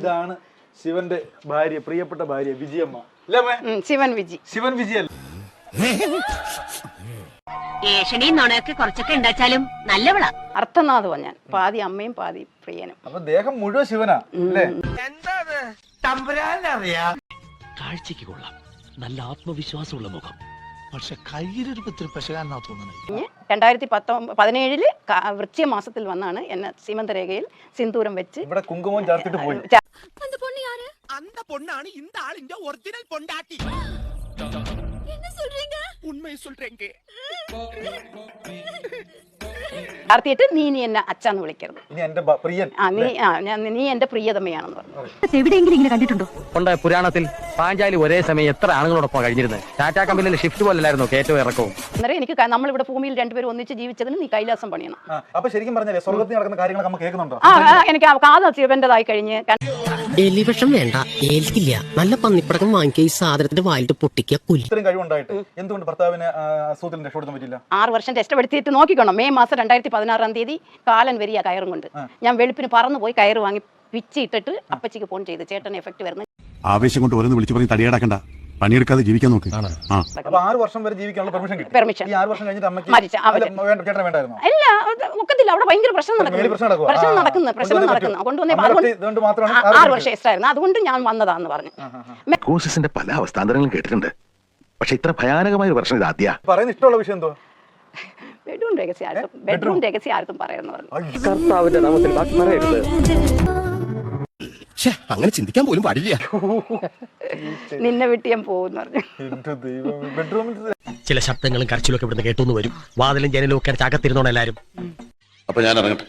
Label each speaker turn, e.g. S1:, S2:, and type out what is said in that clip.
S1: ഇതാണ് ശിവന്റെ ഭാര്യ, പ്രിയപ്പെട്ട ഭാര്യ വിജയമ്മ.
S2: ശിവൻ വിജി.
S1: ശിവൻ വിജയല്ല.
S3: ഏഷണിയും നുണയൊക്കെ കുറച്ചൊക്കെ ഉണ്ടാച്ചാലും നല്ലവളാ.
S2: അർത്ഥനാഥവാ ഞാൻ. പാതി അമ്മയും പാതി പ്രിയനും.
S1: അപ്പൊ ദേഹം മുഴുവൻ ശിവനാ അല്ലേ?
S4: കാഴ്ചക്ക് കൊള്ളാം, നല്ല ആത്മവിശ്വാസമുള്ള മുഖം, പക്ഷെ കയ്യിലൊരു പെശകാനാ തോന്നുന്നത്.
S2: 2017 വൃശ്ചിക മാസത്തിൽ വന്നാണ് എന്നെ സീമന്തരേഖയിൽ സിന്ദൂരം വെച്ച്
S1: ഇവിടെ കുങ്കുമം ചേർത്തിട്ട് പോയി.
S5: அந்த பொண்ணாണ് இந்த ஆளிന്റെ ஒரிஜினல் பொண்டாட்டி. என்ன சொல்றீங்க? உண்மையை சொல்றேங்க.
S2: ചാർത്തിയിട്ട് നീ എന്നെ അച്ഛന്ന് വിളിക്കരുത്,
S1: ഇനി എന്റെ പ്രിയൻ,
S2: നീ എന്റെ പ്രിയതമയാണെന്ന് പറഞ്ഞു.
S3: എവിടെയെങ്കിലും ഇങ്ങനെ കണ്ടിട്ടുണ്ടോ?
S6: ഉണ്ട്, പുരാണത്തിൽ പാഞ്ചാലി ഒരേ സമയം എത്ര ആണുങ്ങളോടൊപ്പം കഴിഞ്ഞിരുന്നത്. ടാറ്റാ കമ്പനിയിൽ ഷിഫ്റ്റ് പോലല്ലായിരുന്നു കയറ്റവും ഇറക്കവും.
S2: അന്നേരം എനിക്ക് നമ്മളിവിടെ ഭൂമിയിൽ രണ്ടുപേരും ഒന്നിച്ച് ജീവിച്ചതിന് നീ കൈലാസം പണിയണം.
S1: അപ്പൊ ശരിക്കും പറഞ്ഞാലേ സ്വർഗത്തിൽ നടക്കുന്ന കാര്യങ്ങൾ നമ്മൾ കേൾക്കുന്നുണ്ടോ?
S2: എനിക്ക് കാത് ശിവന്റേതായി കഴിഞ്ഞ്.
S7: എലിവിഷം വേണ്ട, ഏൽക്കില്ല. നല്ല പന്നിപ്പടക്കം വാങ്ങിക്കുക, ഈ സാധനത്തിന്റെ വായിലിട്ട് പൊട്ടിക്കുക, കുലി.
S1: ഇത്രയും കഴിവുണ്ടായിട്ട് എന്തുകൊണ്ട് ഭർത്താവിനെ അസുഖത്തിൽ രക്ഷപ്പെടുത്താൻ പറ്റില്ല?
S2: 6 വർഷം ടെസ്റ്റ് എടുത്തിട്ട് നോക്കിക്കോണം. മെയ് മാസം 2016 കാലൻ വരിക കയറും കൊണ്ട് ഞാൻ വെളുപ്പിന് പറന്നു പോയി കയറ് വാങ്ങി പിച്ചിട്ടിട്ട് അപ്പച്ചിക്ക് ഫോൺ ചെയ്ത് ചേട്ടൻ എഫക്ട് വരുന്നത്.
S8: ആവേശം കൊണ്ട് ഓരോന്ന് വിളിച്ചു പറഞ്ഞ് തടിയാടാക്കണ്ട, പണിയെടുക്കാതെ ജീവിക്കാൻ നോക്ക്.
S1: അപ്പൊ 6 വർഷം വരെ ജീവിക്കാനുള്ള പെർമിഷൻ കിട്ടി.
S2: പെർമിഷൻ.
S1: ഈ 6 വർഷം കഴിഞ്ഞിട്ട് അമ്മയ്ക്ക് ചേട്ടനെ വേണ്ടായിരുന്നോ?
S2: അല്ല, ഒക്കത്തില്ല. അവിടെ ഭയങ്കര പ്രശ്നം നടക്കുന്നു. കൊണ്ടുവന്നേ 6 വർഷം എക്സ്ട്രാ ആയിരുന്നു. അതുകൊണ്ട് ഞാൻ വന്നതാന്ന് പറഞ്ഞു.
S8: കോഴ്സിന്റെ പല അവസ്ഥാന്തരങ്ങളും കേട്ടിട്ടുണ്ട്, പക്ഷെ ഇത്ര ഭയാനകമായ ഒരു പ്രശ്നം ഇത് ആദ്യ.
S1: പറയുന്ന ഇഷ്ടമുള്ള വിഷയം എന്തോ?
S2: ബെഡ്റൂം രഹസ്യം ആർക്കും പറയുന്നു പറഞ്ഞു.
S6: കർത്താവിന്റെ നാമത്തിൽ ബാക്കി പറയരുത്.
S8: അങ്ങനെ ചിന്തിക്കാൻ പോലും പാടില്ല.
S2: നിന്നെ വിട്ട് ഞാൻ പോകുന്നു പറഞ്ഞു.
S4: ചില ശബ്ദങ്ങളും കരച്ചിലൊക്കെ ഇവിടുന്ന് കേട്ടു വരും. വാതിലും ജനലും ഒക്കെ അകത്തിരുന്നോണം എല്ലാരും.
S8: അപ്പൊ ഞാൻ ഇറങ്ങട്ടെ.